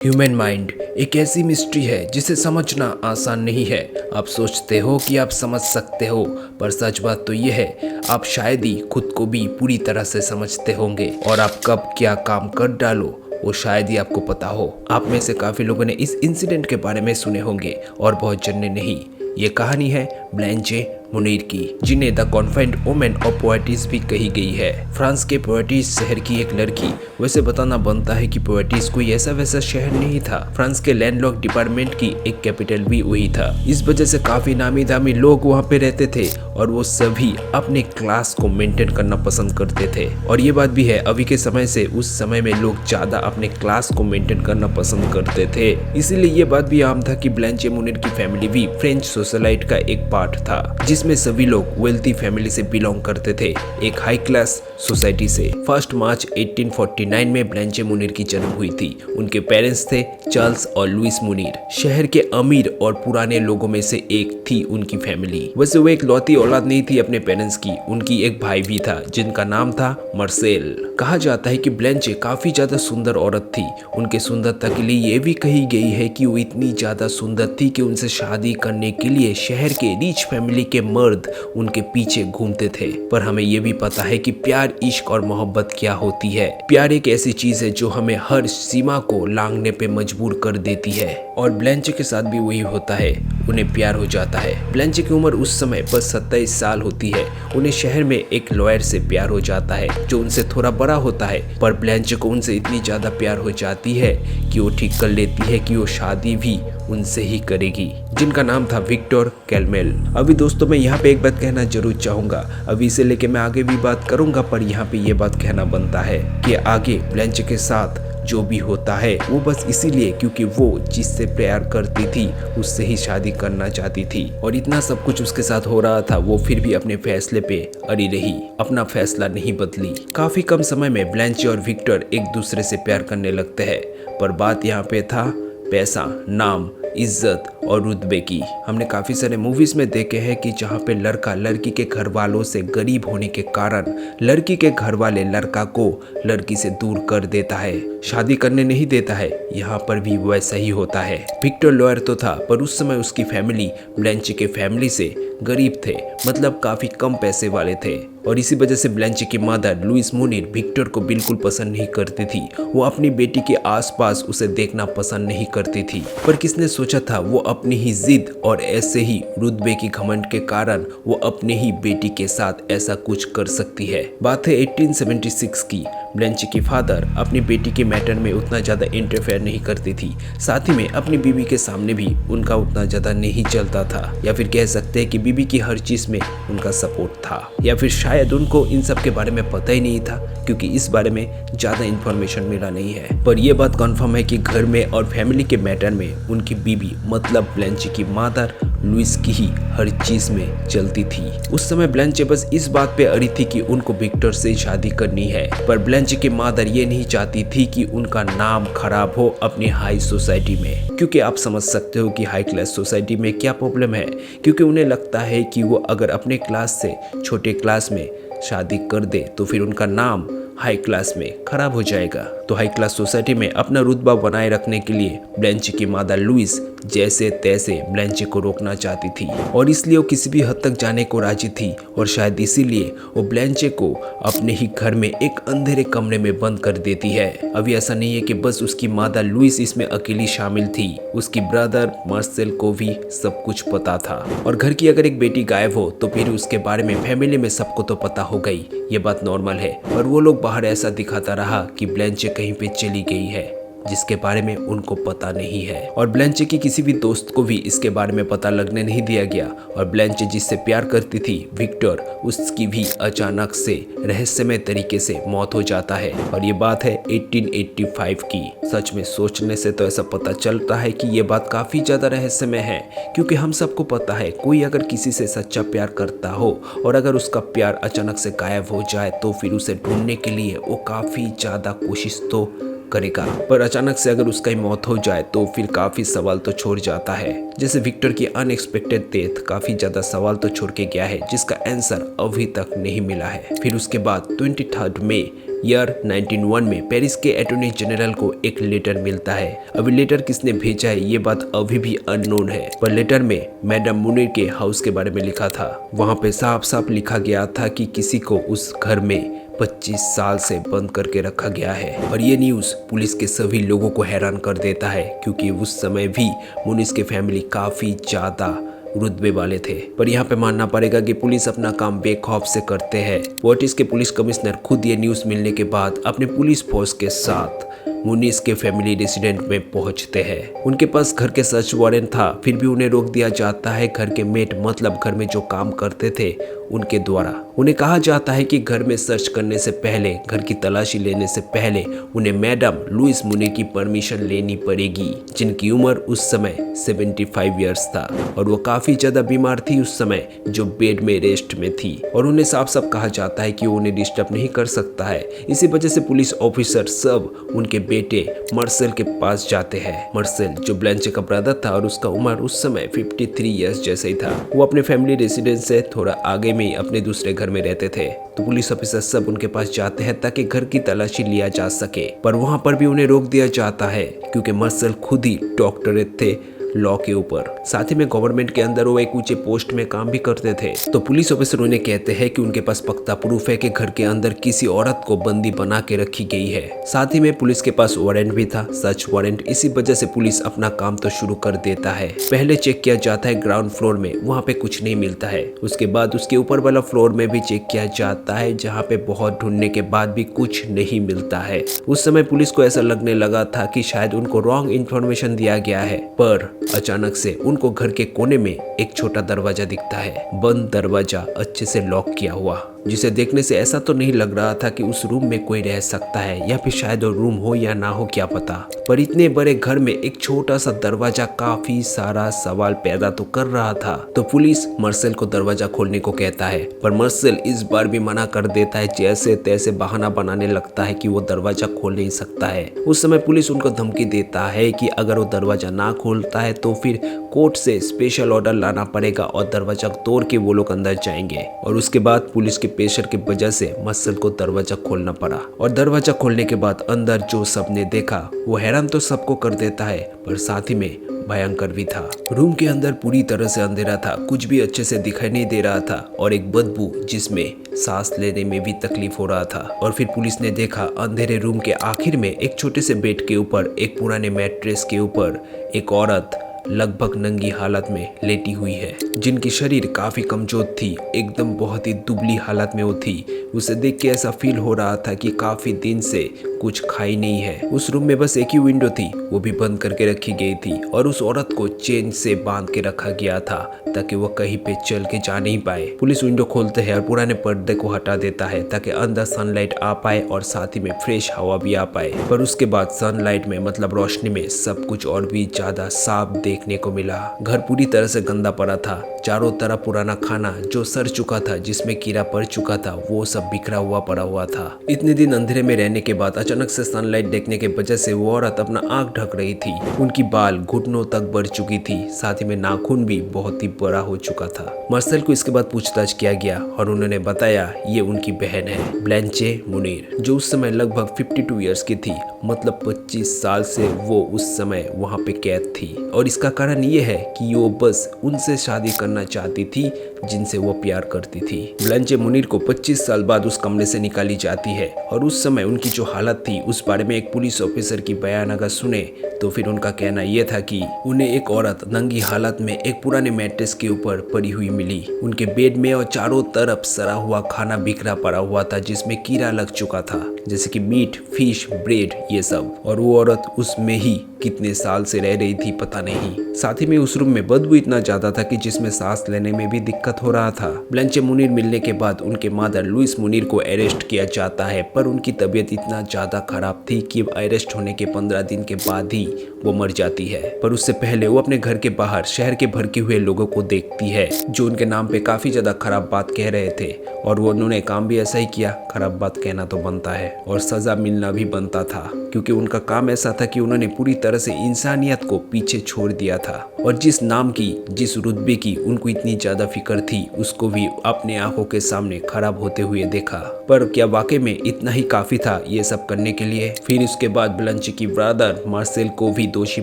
Human mind एक ऐसी mystery है जिसे समझना आसान नहीं है। आप सोचते हो कि आप समझ सकते हो, पर सच बात तो यह है आप शायद ही खुद को भी पूरी तरह से समझते होंगे। और आप कब क्या काम कर डालो वो शायद ही आपको पता हो। आप में से काफी लोगों ने इस इंसिडेंट के बारे में सुने होंगे और बहुत जन ने नहीं। ये कहानी है ब्लैंचे मुनीर की, जिन्हें the confined women of poet's भी कही गई है। फ्रांस के पोएटिस शहर की एक लड़की। वैसे बताना बनता है कि पोएटिस कोई ऐसा वैसा शहर नहीं था, फ्रांस के लैंडलॉक डिपार्टमेंट की एक कैपिटल भी वही था। इस वजह से काफी नामी दामी लोग वहाँ पे रहते थे और वो सभी अपने क्लास को मेंटेन करना पसंद करते थे। और ये बात भी है, अभी के समय से उस समय में लोग ज्यादा अपने क्लास को मेंटेन करना पसंद करते थे। इसीलिए ये बात भी आम था कि ब्लैंचे मुनीर की फैमिली भी फ्रेंच सोसाइटी का एक पार्ट था, जिसमें सभी लोग वेल्थी फैमिली से बिलोंग करते थे, एक हाई क्लास सोसाइटी से। 1 मार्च 1849 में ब्लैंचे मुनीर की जन्म हुई थी। उनके पेरेंट्स थे चार्ल्स और लुइस मुनीर। शहर के अमीर और पुराने लोगों में से एक थी उनकी फैमिली। वैसे वो एक लौती औलाद नहीं थी अपने पेरेंट्स की, उनकी एक भाई भी था जिनका नाम था मार्सेल। कहा जाता है कि ब्लैंचे काफी ज्यादा सुंदर औरत थी। उनके सुंदरता के लिए ये भी कही गई है कि वो इतनी ज्यादा सुंदर थी कि उनसे शादी करने के लिए शहर के रिच फैमिली के मर्द उनके पीछे घूमते थे। पर हमें ये भी पता है कि प्यार, इश्क और मोहब्बत क्या होती है। प्यार एक ऐसी चीज है जो हमें हर सीमा को लांघने पे मजबूर कर देती है, और ब्लैंचे के साथ भी वही होता है, उन्हें प्यार हो जाता है। ब्लैंचे की उम्र उस समय बस 27 साल होती है। उन्हें शहर में एक लॉयर से प्यार हो जाता है जो उनसे थोड़ा बड़ा होता है, पर ब्लैंचे को उनसे इतनी ज्यादा प्यार हो जाती है कि वो ठीक कर लेती है कि वो शादी भी उनसे ही करेगी, जिनका नाम था विक्टर कैलमेल। अभी दोस्तों मैं यहाँ पे एक बात कहना जरूर चाहूंगा, अभी इसे लेके मैं आगे भी बात करूंगा, पर यहाँ पे ये बात कहना बनता है कि आगे ब्लैंचे के साथ जो भी होता है वो बस इसीलिए क्योंकि वो जिससे प्यार करती थी उससे ही शादी करना चाहती थी। और इतना सब कुछ उसके साथ हो रहा था, वो फिर भी अपने फैसले पे अड़ी रही, अपना फैसला नहीं बदली। काफी कम समय में ब्लैंचे और विक्टर एक दूसरे से प्यार करने लगते हैं, पर बात यहाँ पे था पैसा, नाम, इज्जत और रुतबे की। हमने काफी सारे मूवीज में देखे हैं कि जहाँ पे लड़का लड़की के घर वालों से गरीब होने के कारण लड़की के घर वाले लड़का को लड़की से दूर कर देता है, शादी करने नहीं देता है। यहाँ पर भी वैसा ही होता है। विक्टर लॉयर तो था, पर उस समय उसकी फैमिली ब्लैंचे के फैमिली से गरीब थे, मतलब काफी कम पैसे वाले थे। और इसी वजह से ब्लैंचे की मदर लुइस मुनीर विक्टर को बिल्कुल पसंद नहीं करती थी। वो अपनी बेटी के आसपास उसे देखना पसंद नहीं करती थी, पर किसने सोचा था वो अपनी ही जिद और ऐसे ही रुतबे की घमंड के कारण वो अपने ही बेटी के साथ ऐसा कुछ कर सकती है। बात है 1876 की। ब्लैंचे की फादर अपनी बेटी के मैटर में उतना ज्यादा इंटरफेयर नहीं करती थी, साथ ही में अपनी बीबी के सामने भी उनका उतना ज्यादा नहीं चलता था, या फिर कह सकते हैं कि बीबी की हर चीज में उनका सपोर्ट था, या फिर शायद उनको इन सब के बारे में पता ही नहीं था क्योंकि इस बारे में ज्यादा इंफॉर्मेशन मिला नहीं है। पर यह बात कंफर्म है कि घर में और फैमिली के मैटर में उनकी बीबी मतलब ब्लैंचे की मदर लुइस की ही हर चीज में चलती थी। उस समय ब्लैंचे बस इस बात पे अड़ी थी कि उनको विक्टर से शादी करनी है, पर ब्लैंचे की मदर ये नहीं चाहती थी कि उनका नाम खराब हो अपनी हाई सोसाइटी में, क्योंकि आप समझ सकते हो कि हाई क्लास सोसाइटी में क्या प्रॉब्लम है। क्योंकि उन्हें लगता है कि वो अगर अपने क्लास से छोटे क्लास में शादी कर दे तो फिर उनका नाम हाई क्लास में खराब हो जाएगा। तो हाई क्लास सोसाइटी में अपना रुतबा बनाए रखने के लिए ब्लैंचे की मदर लुइस जैसे तैसे ब्लैंचे को रोकना चाहती थी, और इसलिए वो किसी भी हद तक जाने को राजी थी। और शायद इसीलिए वो ब्लैंचे को अपने ही घर में एक अंधेरे कमरे में बंद कर देती है। अभी ऐसा नहीं है कि बस उसकी मदर लुइस इसमें अकेली शामिल थी, उसकी ब्रदर मार्सेल को भी सब कुछ पता था। और घर की अगर एक बेटी गायब हो तो फिर उसके बारे में फैमिली में सबको तो पता हो गई, ये बात नॉर्मल है। पर वो लोग बाहर ऐसा दिखाता रहा कि ब्लैंचे कहीं पे चली गई है, जिसके बारे में उनको पता नहीं है। और ब्लैंचे की किसी भी दोस्त को भी इसके बारे में पता लगने नहीं दिया गया। और ब्लैंचे जिससे प्यार करती थी विक्टर, उसकी भी अचानक से रहस्यमय तरीके से मौत हो जाता है। और ये बात है 1885 की। सच में सोचने से तो ऐसा पता चलता है कि ये बात काफी ज्यादा रहस्यमय है, क्योंकि हम सबको पता है कोई अगर किसी से सच्चा प्यार करता हो और अगर उसका प्यार अचानक से गायब हो जाए तो फिर उसे ढूंढने के लिए वो काफी ज्यादा कोशिश तो करेगा, पर अचानक से अगर उसका ही मौत हो जाए तो फिर काफी सवाल तो छोड़ जाता है। जैसे विक्टर की अनएक्सपेक्टेड डेथ काफी ज्यादा सवाल तो छोड़ के गया है, जिसका आंसर अभी तक नहीं मिला है। फिर उसके बाद 23 मई ईयर 1901 में पेरिस के अटॉर्नी जनरल को एक लेटर मिलता है। अभी लेटर किसने भेजा है ये बात अभी भी अननोन है, पर लेटर में मैडम मुनीर के हाउस के बारे में लिखा था। वहाँ पे साफ साफ लिखा गया था कि किसी को उस घर में 25 साल से बंद करके रखा गया है। और ये न्यूज़ पुलिस के सभी लोगों को हैरान कर देता है, क्योंकि उस समय भी मुनीस के फैमिली काफ़ी ज़्यादा रुतबे वाले थे। पर यहाँ पे मानना पड़ेगा कि पुलिस अपना काम बेखौफ से करते हैं। पोर्टिस के पुलिस कमिश्नर खुद ये न्यूज़ मिलने के बाद अपने पुलिस फोर्स के साथ मुनीस के फैमिली रेसिडेंट में पहुंचते हैं। उनके पास घर के सर्च वारंट था, फिर भी उन्हें रोक दिया जाता है घर के मेट मतलब घर में जो काम करते थे उनके द्वारा। उन्हें कहा जाता है कि घर में सर्च करने से पहले, घर की तलाशी लेने से पहले उन्हें मैडम लुइस मुनीर की परमिशन लेनी पड़ेगी, जिनकी उम्र उस समय 75 ईयर्स था और वो काफ़ी ज़्यादा बीमार थी उस समय, जो बेड में रेस्ट में थी। और उन्हें साफ साफ कहा जाता है कि वो उन्हें डिस्टर्ब नहीं कर सकता है। इसी वजह से पुलिस ऑफिसर सब उनके बेटे मार्सेल के पास जाते हैं। मार्सेल जो ब्लांचे का ब्रदर था और उसका उम्र उस समय 53 ईयर्स जैसे ही था। वो अपने फैमिली रेसिडेंस से थोड़ा आगे में अपने दूसरे घर में रहते थे। तो पुलिस ऑफिसर सब उनके पास जाते हैं ताकि घर की तलाशी लिया जा सके, पर वहां पर भी उन्हें रोक दिया जाता है क्योंकि मार्सेल खुद ही डॉक्टरेट थे लॉ के ऊपर। साथ ही में गवर्नमेंट के अंदर वो एक ऊंचे पोस्ट में काम भी करते थे। तो पुलिस ऑफिसर उन्हें कहते हैं कि उनके पास पक्का प्रूफ है कि घर के अंदर किसी औरत को बंदी बना के रखी गई है। साथ ही में पुलिस के पास वारंट भी था, सर्च वारंट। इसी वजह से पुलिस अपना काम तो शुरू कर देता है। पहले चेक किया जाता है ग्राउंड फ्लोर में, वहाँ पे कुछ नहीं मिलता है। उसके बाद उसके ऊपर वाला फ्लोर में भी चेक किया जाता है, जहाँ पे बहुत ढूंढने के बाद भी कुछ नहीं मिलता है। उस समय पुलिस को ऐसा लगने लगा था कि शायद उनको रॉन्ग इन्फॉर्मेशन दिया गया है, पर अचानक से उनको घर के कोने में एक छोटा दरवाजा दिखता है। बंद दरवाजा, अच्छे से लॉक किया हुआ, जिसे देखने से ऐसा तो नहीं लग रहा था कि उस रूम में कोई रह सकता है, या फिर शायद वो रूम हो या ना हो क्या पता। पर इतने बड़े घर में एक छोटा सा दरवाजा काफी सारा सवाल पैदा तो कर रहा था। तो पुलिस मार्सेल को दरवाजा खोलने को कहता है, पर मार्सेल इस बार भी मना कर देता है। जैसे तैसे बहाना बनाने लगता है कि वो दरवाजा खोल नहीं सकता है। उस समय पुलिस उनको धमकी देता है कि अगर वो दरवाजा ना खोलता है तो फिर कोर्ट से स्पेशल ऑर्डर लाना पड़ेगा और दरवाजा तोड़ के वो लोग अंदर जाएंगे। और उसके बाद पुलिस के प्रेशर की वजह से मार्सेल को दरवाजा खोलना पड़ा। और दरवाजा खोलने के बाद अंदर जो सबने देखा वो हैरान तो सबको कर देता है, पर साथ ही में भयंकर भी था। रूम के अंदर पूरी तरह से अंधेरा था, कुछ भी अच्छे से दिखाई नहीं दे रहा था और एक बदबू जिसमें सांस लेने में भी तकलीफ हो रहा था। और फिर पुलिस ने देखा अंधेरे रूम के आखिर में एक छोटे से बेड के ऊपर, एक पुराने मैट्रेस के ऊपर एक औरत लगभग नंगी हालत में लेटी हुई है, जिनकी शरीर काफी कमजोर थी, एकदम बहुत ही दुबली हालत में वो थी। उसे देख के ऐसा फील हो रहा था कि काफी दिन से कुछ खाई नहीं है। उस रूम में बस एक ही विंडो थी, वो भी बंद करके रखी गई थी और उस औरत को चेन से बांध के रखा गया था ताकि वो कहीं पे चल के जा नहीं पाए। पुलिस विंडो खोलते हैं और पुराने पर्दे को हटा देता है ताकि अंदर सनलाइट आ पाए और साथ ही में फ्रेश हवा भी आ पाए। पर उसके बाद सनलाइट में मतलब रोशनी में सब कुछ और भी ज्यादा साफ देखने को मिला। घर पूरी तरह से गंदा पड़ा था, चारों तरफ पुराना खाना जो सड़ चुका था, जिसमें कीड़ा पड़ चुका था, वो सब बिखरा हुआ पड़ा हुआ था। इतने दिन अंधेरे में रहने के बाद अचानक से सनलाइट देखने के वजह से वो औरत अपना आंख ढक रही थी। उनकी बाल घुटनों तक बढ़ चुकी थी, साथ ही में नाखून भी बहुत ही बड़ा हो चुका था। मार्सेल को इसके बाद पूछताछ किया गया और उन्होंने बताया ये उनकी बहन है ब्लांचे मुनीर, जो उस समय लगभग 52 ईयर्स की थी, मतलब 25 साल से वो उस समय वहाँ पे कैद थी। और इसका कारण ये है कि वो बस उनसे शादी करना चाहती थी जिनसे वो प्यार करती थी। ब्लांचे मुनीर को 25 साल बाद उस कमरे से निकाली जाती है और उस समय उनकी जो हालत थी उस बारे में एक पुलिस ऑफिसर की बयान अगर सुने तो फिर उनका कहना यह था कि उन्हें एक औरत नंगी हालत में एक पुराने मैट्रेस के ऊपर पड़ी हुई मिली। उनके बेड में और चारों तरफ सड़ा हुआ खाना बिखरा पड़ा हुआ था, जिसमें कीड़ा लग चुका था, जैसे कि मीट, फिश, ब्रेड, ये सब। और वो औरत उसमें ही कितने साल से रह रही थी पता नहीं। साथ ही में उस रूम में बदबू इतना ज्यादा था कि जिसमें सांस लेने में भी दिक्कत हो रहा था। ब्लांचे मुनीर मिलने के बाद उनके मदर लुइस मुनीर को अरेस्ट किया जाता है, पर उनकी तबीयत इतना ज्यादा खराब थी कि अरेस्ट होने के 15 दिन के बाद ही वो मर जाती है। पर उससे पहले वो अपने घर के बाहर शहर के भड़के हुए लोगों को देखती है जो उनके नाम पे काफी ज्यादा खराब बात कह रहे थे, और वो उन्होंने काम भी ऐसा ही किया। खराब बात कहना तो बनता है और सजा मिलना भी बनता था, क्योंकि उनका काम ऐसा था कि उन्होंने पूरी तरह से इंसानियत को पीछे छोड़ दिया था। और जिस नाम की, जिस रुतबे की उनको इतनी ज्यादा फिक्र थी, उसको भी अपने आंखों के सामने खराब होते हुए देखा। पर क्या वाकई में इतना ही काफी था ये सब करने के लिए? फिर उसके बाद ब्लंच की ब्रदर मार्सेल को भी दोषी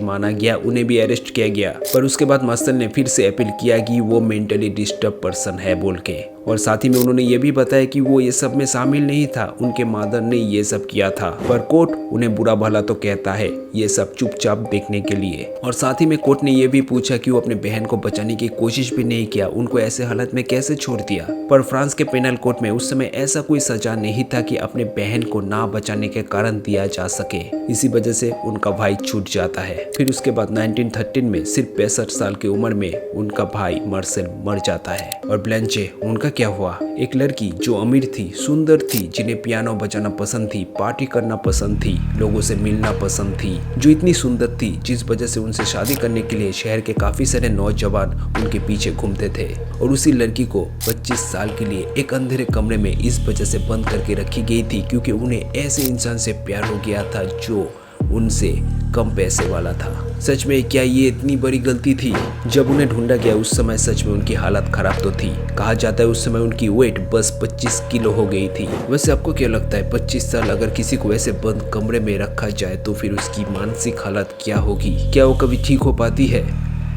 माना गया, उन्हें भी अरेस्ट किया गया। पर उसके बाद मार्सेल ने फिर से अपील किया कि वो मेंटली डिस्टर्ब पर्सन है बोल के, और साथ ही में उन्होंने ये भी बताया कि वो ये सब में शामिल नहीं था, उनके मदर ने ये सब किया था। पर कोर्ट उन्हें बुरा भला तो कहता है ये सब चुपचाप देखने के लिए। और साथ ही में कोर्ट ने ये भी पूछा कि वो अपने बहन को बचाने की कोशिश भी नहीं किया, उनको ऐसे हालत में कैसे छोड़ दिया। पर फ्रांस के पेनल कोर्ट में उस समय ऐसा कोई सजा नहीं था कि अपने बहन को ना बचाने के कारण दिया जा सके, इसी वजह से उनका भाई छूट जाता है। फिर उसके बाद 1913 में सिर्फ 65 साल की उम्र में उनका भाई मार्सेल मर जाता है। और ब्लैंचे, उनका क्या हुआ? एक लड़की जो अमीर थी, सुंदर थी, जिन्हें पियानो बजाना पसंद थी, पार्टी करना पसंद थी, लोगों से मिलना पसंद थी, जो इतनी सुंदर थी जिस वजह से उनसे शादी करने के लिए शहर के काफी सारे नौजवान उनके पीछे घूमते थे। और उसी लड़की को 25 साल के लिए एक अंधेरे कमरे में इस वजह से बंद करके रखी गई थी क्योंकि उन्हें ऐसे इंसान से प्यार हो गया था जो उनसे कम पैसे वाला था। सच में क्या ये इतनी बड़ी गलती थी? जब उन्हें ढूंढा गया उस समय सच में उनकी हालत खराब तो थी। कहा जाता है उस समय उनकी वेट बस 25 किलो हो गई थी। वैसे आपको क्या लगता है 25 साल अगर किसी को ऐसे बंद कमरे में रखा जाए तो फिर उसकी मानसिक हालत क्या होगी? क्या वो कभी ठीक हो पाती है?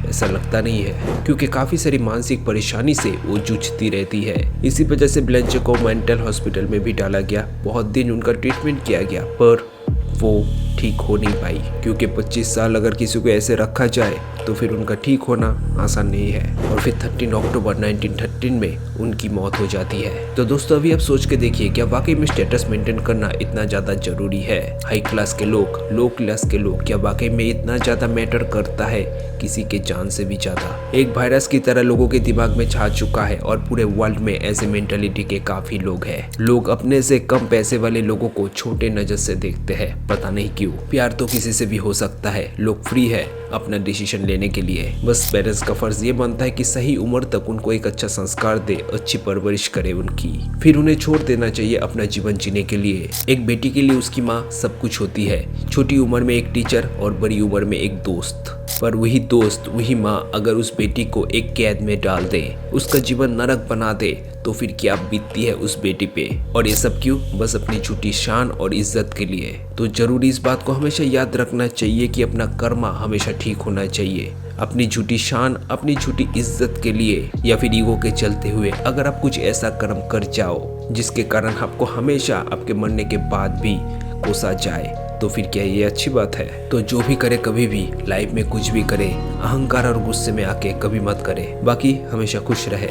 ऐसा लगता नहीं है, क्योंकि काफी सारी मानसिक परेशानी से वो जूझती रहती है। इसी वजह से ब्लैंचे को मेंटल हॉस्पिटल में भी डाला गया। बहुत दिन उनका ट्रीटमेंट किया गया पर वो ठीक हो नहीं पाई, क्योंकि 25 साल अगर किसी को ऐसे रखा जाए तो फिर उनका ठीक होना आसान नहीं है। और फिर 13 अक्टूबर 1913 में उनकी मौत हो जाती है। तो दोस्तों अभी आप सोच के देखिए, क्या वाकई में स्टेटस मेंटेन करना इतना ज्यादा जरूरी है? हाई क्लास के लोग, लो क्लास के लोग, क्या वाकई में इतना ज्यादा मैटर करता है? किसी के जान से भी ज्यादा। एक वायरस की तरह लोगों के दिमाग में छा चुका है और पूरे वर्ल्ड में ऐसे मेंटालिटी के काफी लोग हैं। लोग अपने से कम पैसे वाले लोगों को छोटे नजर से देखते हैं, पता नहीं क्यों। प्यार तो किसी से भी हो सकता है, लोग फ्री है अपना डिसीजन लेने के लिए। बस पेरेंट्स का फर्ज ये बनता है कि सही उम्र तक उनको एक अच्छा संस्कार दे, अच्छी परवरिश करे उनकी, फिर उन्हें छोड़ देना चाहिए अपना जीवन जीने के लिए। एक बेटी के लिए उसकी माँ सब कुछ होती है, छोटी उम्र में एक टीचर और बड़ी उम्र में एक दोस्त। पर वही दोस्त, वही माँ अगर उस बेटी को एक कैद में डाल दे, उसका जीवन नरक बना दे, तो फिर क्या बीतती है उस बेटी पे? और ये सब क्यों? बस अपनी झूठी शान और इज्जत के लिए। तो जरूरी इस बात को हमेशा याद रखना चाहिए कि अपना कर्मा हमेशा ठीक होना चाहिए। अपनी झूठी शान, अपनी झूठी इज्जत के लिए या फिर ईगो के चलते हुए अगर आप कुछ ऐसा कर्म कर जाओ जिसके कारण आपको हमेशा आपके मरने के बाद भी कोसा जाए, तो फिर क्या ये अच्छी बात है? तो जो भी करे, कभी भी लाइफ में कुछ भी करे, अहंकार और गुस्से में आके कभी मत करे। बाकी हमेशा खुश रहे।